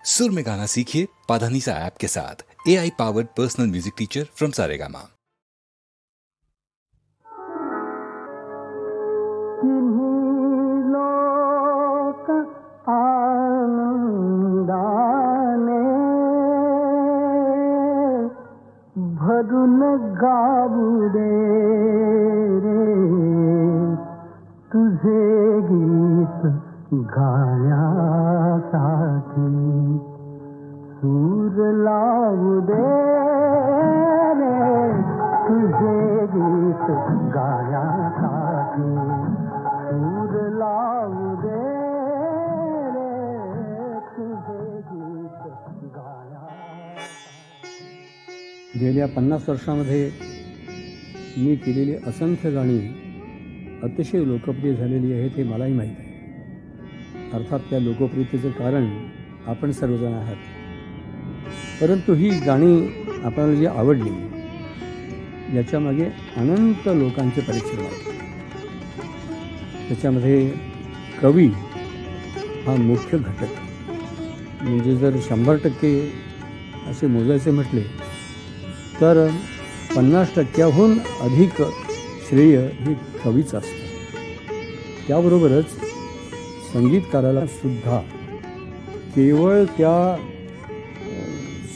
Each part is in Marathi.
सुर में गाना सीखिए पाधानीसा ऐप के साथ। AI powered personal music teacher from Saregama. भरून गाऊ दे रे तुझे गीत गाण्यासाठी, सूर लावू दे रे तुझे गीत गाण्यासाठी, सूर लावू दे रे तुझे गीत गाण्यासाठी। गेल्या 50 वर्षामध्ये मी केलेली असंख्य गाणी अतिशय लोकप्रिय झालेली आहेत हे मलाही माहीत आहे. अर्थात त्या लोकप्रियतेचं कारण आपण सर्वजण आहात. परंतु ही गाणी आपल्याला जी आवडली याच्यामागे अनंत लोकांचे परिश्रम आहेत. त्याच्यामध्ये कवी हा मुख्य घटक. म्हणजे जर 100% असे मोजायचे म्हटले तर 50%हून अधिक श्रेय हे कवीच असतं. त्याबरोबरच संगीतकाराला सुद्धा केवळ त्या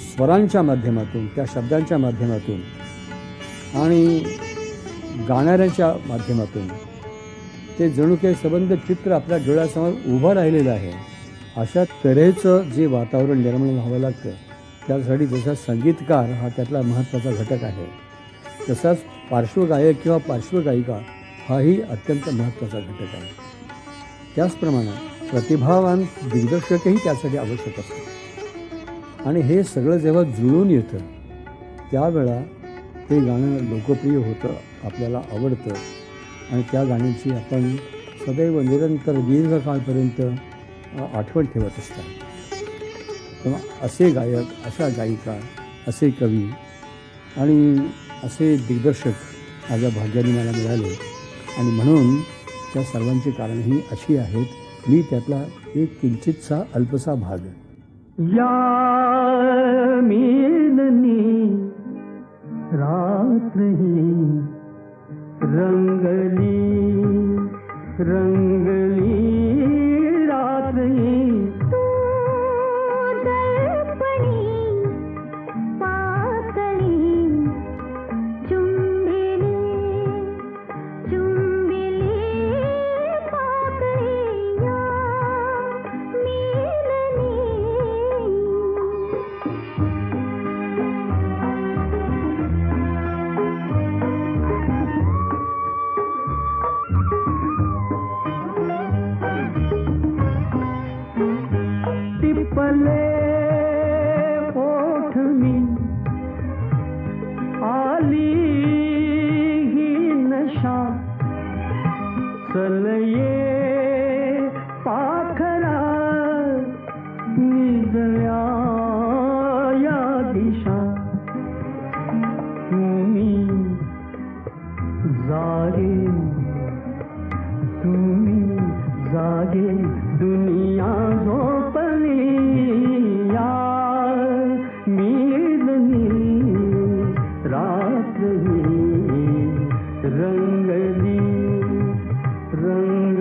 स्वरांच्या माध्यमातून, त्या शब्दांच्या माध्यमातून आणि गाणाऱ्याच्या माध्यमातून ते जणू काही संबंध चित्र आपल्या डोळ्यासमोर उभं राहिलेलं आहे. अशा तऱ्हेचं जे वातावरण निर्माण व्हावं लागतं, त्यासाठी जसा संगीतकार हा त्यातला महत्त्वाचा घटक आहे, तसाच पार्श्वगायक किंवा पार्श्वगायिका हाही अत्यंत महत्त्वाचा घटक आहे. त्याचप्रमाणे प्रतिभावान दिग्दर्शकही त्यासाठी आवश्यक असतात. आणि हे सगळं जेव्हा जुळून येतं त्यावेळा ते गाणं लोकप्रिय होतं, आपल्याला आवडतं आणि त्या गाण्याची आपण सदैव निरंतर दीर्घकाळपर्यंत आठवण ठेवत असतात. तेव्हा असे गायक, अशा गायिका, असे कवी आणि असे दिग्दर्शक माझ्या भाग्याने मला मिळाले. आणि म्हणून त्या सर्वांची कारणंही अशी आहेत. मी त्यातला एक किंचितसा अल्पसा भाग. या मिलनी रात ही रंगली रंगली रात ही, पले पोठनी आली ही नशा, चलये पाखरा निजल्या या दिशा, तुम्ही जागे तुम्ही जागे दुनिया झोपली. या मिलनी रात ही रंगली रंग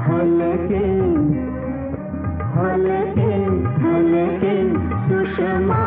हलके हलके हलके सुषमा